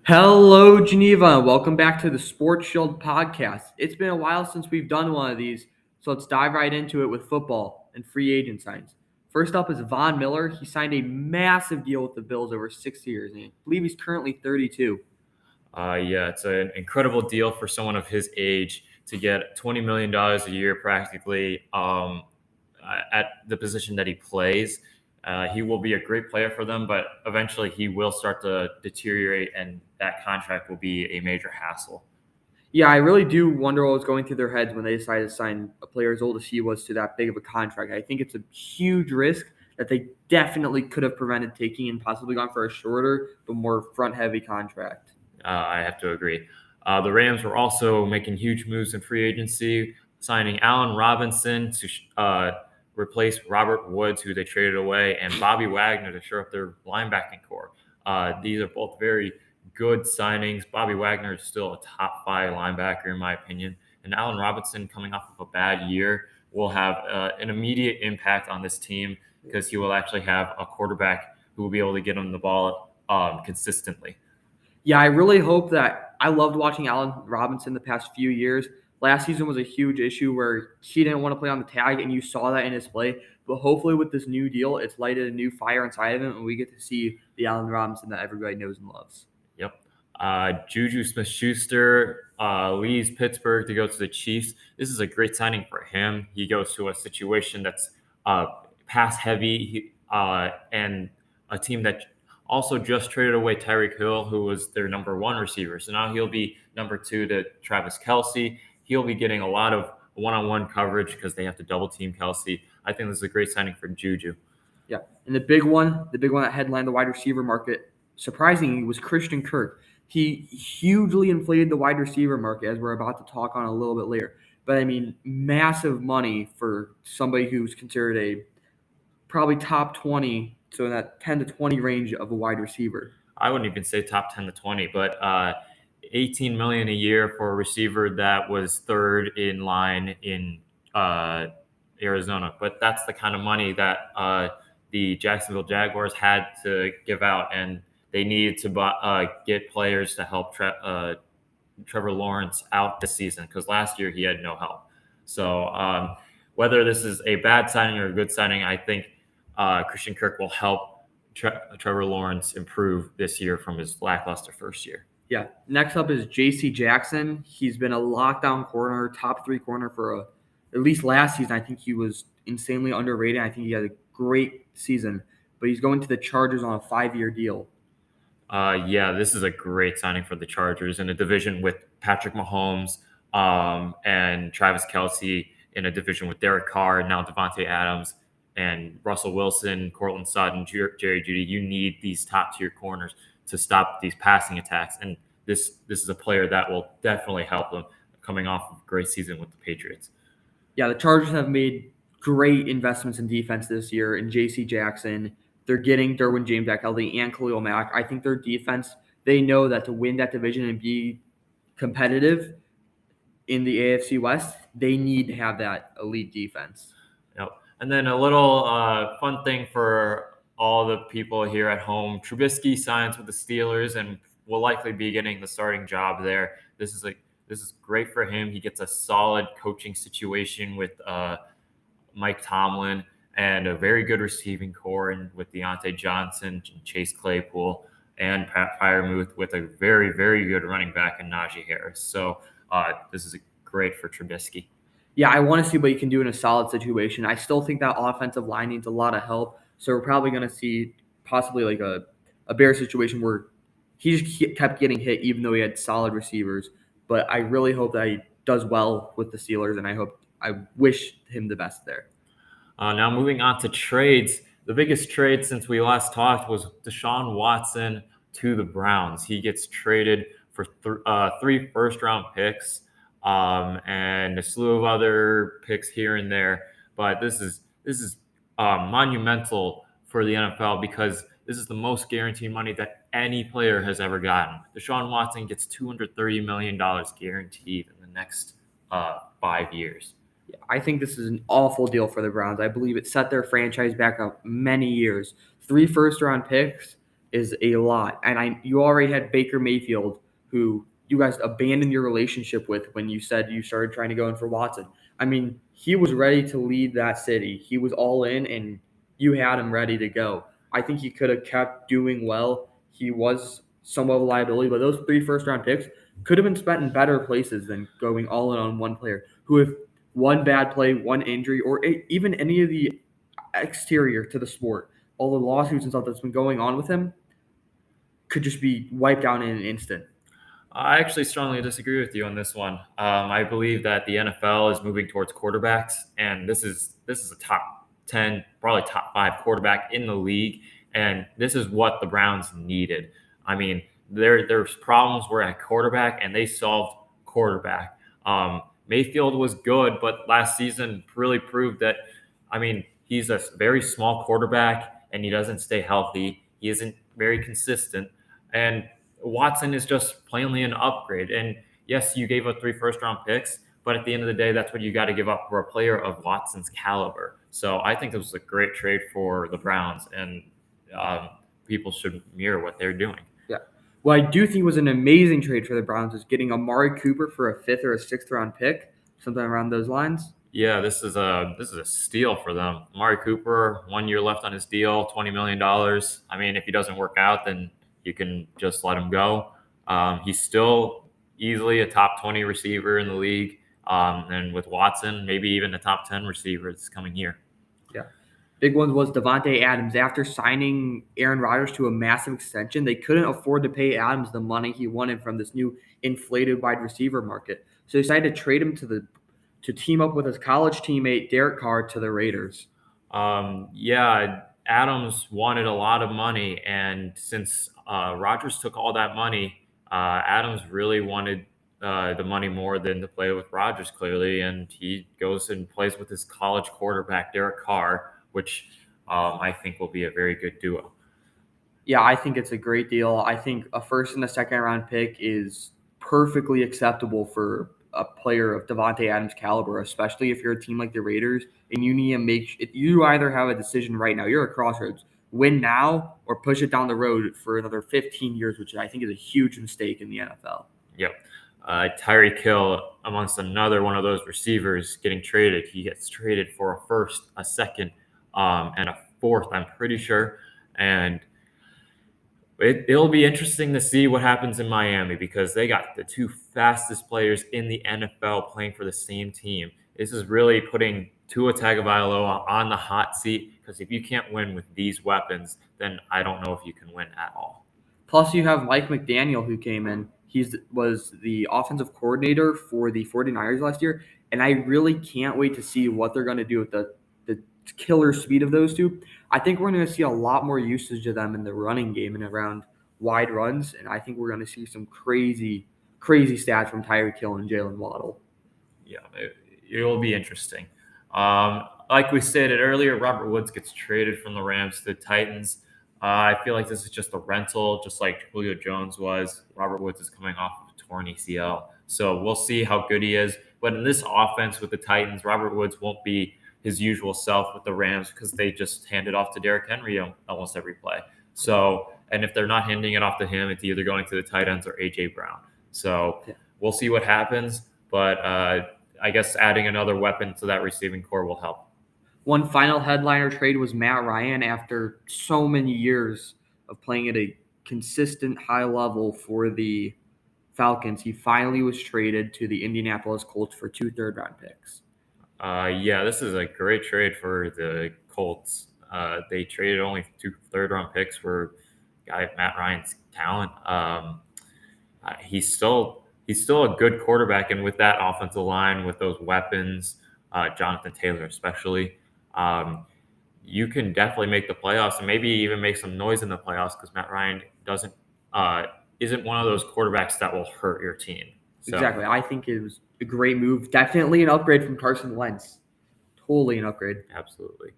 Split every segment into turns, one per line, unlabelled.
Hello, Geneva, and welcome back to the Sports Shield podcast. It's been a while since we've done one of these, so let's dive right into it with football and free agent signs. First up is Von Miller. He signed a massive deal with the Bills over 6 years, and I believe he's currently 32.
Yeah, it's an incredible deal for someone of his age to get $20 million a year practically at the position that he plays. He will be a great player for them, but eventually he will start to deteriorate, and that contract will be a major hassle.
Yeah, I really do wonder what was going through their heads when they decided to sign a player as old as he was to that big of a contract. I think it's a huge risk that they definitely could have prevented taking and possibly gone for a shorter but more front-heavy contract.
I have to agree. The Rams were also making huge moves in free agency, signing Allen Robinson to replace Robert Woods, who they traded away, and Bobby Wagner to shore up their linebacking core. These are both very good signings. Bobby Wagner is still a top five linebacker, in my opinion. And Allen Robinson, coming off of a bad year, will have an immediate impact on this team because he will actually have a quarterback who will be able to get him the ball consistently.
Yeah, I really hope that I loved watching Allen Robinson the past few years. Last season was a huge issue where he didn't want to play on the tag, and you saw that in his play. But hopefully, with this new deal, it's lighted a new fire inside of him, and we get to see the Allen Robinson that everybody knows and loves.
Yep. Juju Smith-Schuster leaves Pittsburgh to go to the Chiefs. This is a great signing for him. He goes to a situation that's pass heavy and a team that also just traded away Tyreek Hill, who was their number one receiver. So now he'll be number two to Travis Kelce. He'll be getting a lot of one-on-one coverage because they have to double team Kelce. I think this is a great signing for Juju.
Yeah, and the big one that headlined the wide receiver market, surprisingly, was Christian Kirk. He hugely inflated the wide receiver market, as we're about to talk on a little bit later. But I mean, massive money for somebody who's considered a probably top 20, so in that 10 to 20 range of a wide receiver.
I wouldn't even say top 10 to 20, but 18 million a year for a receiver that was third in line in uh, Arizona. But that's the kind of money that the Jacksonville Jaguars had to give out, and they needed to get players to help Trevor Lawrence out this season because last year he had no help. So whether this is a bad signing or a good signing, I think Christian Kirk will help Trevor Lawrence improve this year from his lackluster first year.
Yeah. Next up is J.C. Jackson. He's been a lockdown corner, top three corner for at least last season. I think he was insanely underrated. I think he had a great season, but he's going to the Chargers on a 5-year deal.
Yeah, this is a great signing for the Chargers in a division with Patrick Mahomes and Travis Kelce, in a division with Derek Carr, now Devontae Adams, and Russell Wilson, Cortland Sutton, Jerry Jeudy. You need these top tier corners to stop these passing attacks, and this is a player that will definitely help them coming off of a great season with the Patriots.
Yeah, the Chargers have made great investments in defense this year in J.C. Jackson. They're getting Derwin James back healthy and Khalil Mack. I think their defense, they know that to win that division and be competitive in the AFC West, they need to have that elite defense.
Yep. And then a little fun thing for all the people here at home: Trubisky signs with the Steelers and will likely be getting the starting job there. This is great for him. He gets a solid coaching situation with Mike Tomlin and a very good receiving core, and with Deontay Johnson, Chase Claypool, and Pat Fryermuth with a very good running back in Najee Harris. So this is great for Trubisky.
Yeah, I want to see what he can do in a solid situation. I still think that offensive line needs a lot of help. So we're probably going to see possibly like a Bear situation where he just kept getting hit even though he had solid receivers. But I really hope that he does well with the Steelers, and I wish him the best there.
Now moving on to trades. The biggest trade since we last talked was Deshaun Watson to the Browns. He gets traded for three first-round picks and a slew of other picks here and there. But this is monumental for the NFL because this is the most guaranteed money that any player has ever gotten. Deshaun Watson gets $230 million guaranteed in the next 5 years.
I think this is an awful deal for the Browns. I believe it set their franchise back up many years. 3 first-round picks. is a lot. And you already had Baker Mayfield, who you guys abandoned your relationship with when you said you started trying to go in for Watson. I mean, he was ready to lead that city. He was all in, and you had him ready to go. I think he could have kept doing well. He was somewhat of a liability, but those 3 first-round picks could have been spent in better places than going all in on one player who, if one bad play, one injury, or even any of the exterior to the sport, all the lawsuits and stuff that's been going on with him, could just be wiped out in an instant.
I actually strongly disagree with you on this one. I believe that the NFL is moving towards quarterbacks, and this is a top 10, probably top 5 quarterback in the league, and this is what the Browns needed. I mean, there's problems where at quarterback, and they solved quarterback. Mayfield was good, but last season really proved that. I mean, he's a very small quarterback, and he doesn't stay healthy. He isn't very consistent, and Watson is just plainly an upgrade. And yes, you gave up 3 first-round picks, but at the end of the day, that's what you got to give up for a player of Watson's caliber. So I think this was a great trade for the Browns, and people should mirror what they're doing.
Yeah. What I do think was an amazing trade for the Browns is getting Amari Cooper for a 5th or a 6th-round pick, something around those lines.
Yeah, this is a steal for them. Amari Cooper, 1 year left on his deal, $20 million. I mean, if he doesn't work out, then you can just let him go. He's still easily a top 20 receiver in the league. And with Watson, maybe even a top 10 receiver this coming year.
Yeah. Big ones was Davante Adams. After signing Aaron Rodgers to a massive extension, they couldn't afford to pay Adams the money he wanted from this new inflated wide receiver market. So they decided to trade him to team up with his college teammate Derek Carr to the Raiders.
Yeah, Adams wanted a lot of money, and since Rodgers took all that money, Adams really wanted the money more than to play with Rodgers, clearly, and he goes and plays with his college quarterback, Derek Carr, which I think will be a very good duo.
Yeah, I think it's a great deal. I think a 1st and a 2nd-round pick is perfectly acceptable for a player of Davante Adams' caliber, especially if you're a team like the Raiders and you need to you either have a decision right now. You're at crossroads. Win now or push it down the road for another 15 years, which I think is a huge mistake in the NFL.
Yep. Tyreek Hill, amongst another one of those receivers getting traded. He gets traded for a 1st, a 2nd, and a 4th, I'm pretty sure. And it'll be interesting to see what happens in Miami because they got the 2 fastest players in the NFL playing for the same team. This is really putting Tua Tagovailoa on the hot seat because if you can't win with these weapons, then I don't know if you can win at all.
Plus, you have Mike McDaniel who came in. He was the offensive coordinator for the 49ers last year, and I really can't wait to see what they're going to do with the killer speed of those two. I think we're going to see a lot more usage of them in the running game and around wide runs, and I think we're going to see some crazy, crazy stats from Tyreek Hill and Jalen Waddle.
Yeah, it will be interesting. Like we stated earlier, Robert Woods gets traded from the Rams to the Titans. I feel like this is just a rental, just like Julio Jones was. Robert Woods is coming off of a torn ACL. So we'll see how good he is. But in this offense with the Titans, Robert Woods won't be his usual self with the Rams because they just hand it off to Derrick Henry almost every play. So, and if they're not handing it off to him, it's either going to the tight ends or A.J. Brown. So we'll see what happens. But I guess adding another weapon to that receiving core will help.
One final headliner trade was Matt Ryan after so many years of playing at a consistent high level for the Falcons. He finally was traded to the Indianapolis Colts for 2 third-round picks.
Yeah, this is a great trade for the Colts. They traded only 2 third-round picks for guy Matt Ryan's talent. He's still a good quarterback, and with that offensive line, with those weapons, Jonathan Taylor especially, you can definitely make the playoffs and maybe even make some noise in the playoffs because Matt Ryan isn't one of those quarterbacks that will hurt your team. So,
exactly. I think it was a great move. Definitely an upgrade from Carson Wentz. Totally an upgrade.
Absolutely.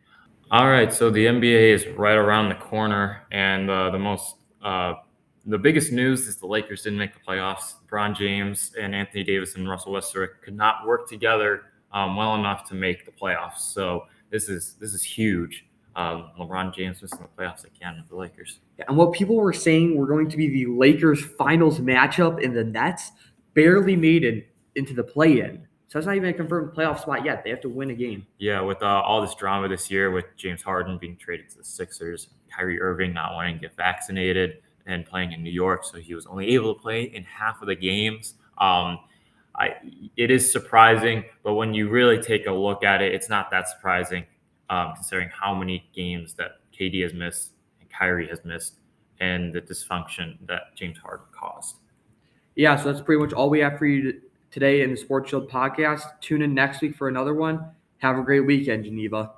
All right, so the NBA is right around the corner, and the biggest news is the Lakers didn't make the playoffs. LeBron James and Anthony Davis and Russell Westbrook could not work together well enough to make the playoffs. So this is huge. LeBron James missing the playoffs again with the Lakers.
And what people were saying were going to be the Lakers finals matchup in the Nets barely made it into the play-in. So that's not even a confirmed playoff spot yet. They have to win a game.
Yeah, with all this drama this year with James Harden being traded to the Sixers, Kyrie Irving not wanting to get vaccinated and playing in New York, so he was only able to play in half of the games. It is surprising, but when you really take a look at it, it's not that surprising considering how many games that KD has missed and Kyrie has missed and the dysfunction that James Harden caused.
Yeah, so that's pretty much all we have for you today in the Sports Shield podcast. Tune in next week for another one. Have a great weekend, Geneva.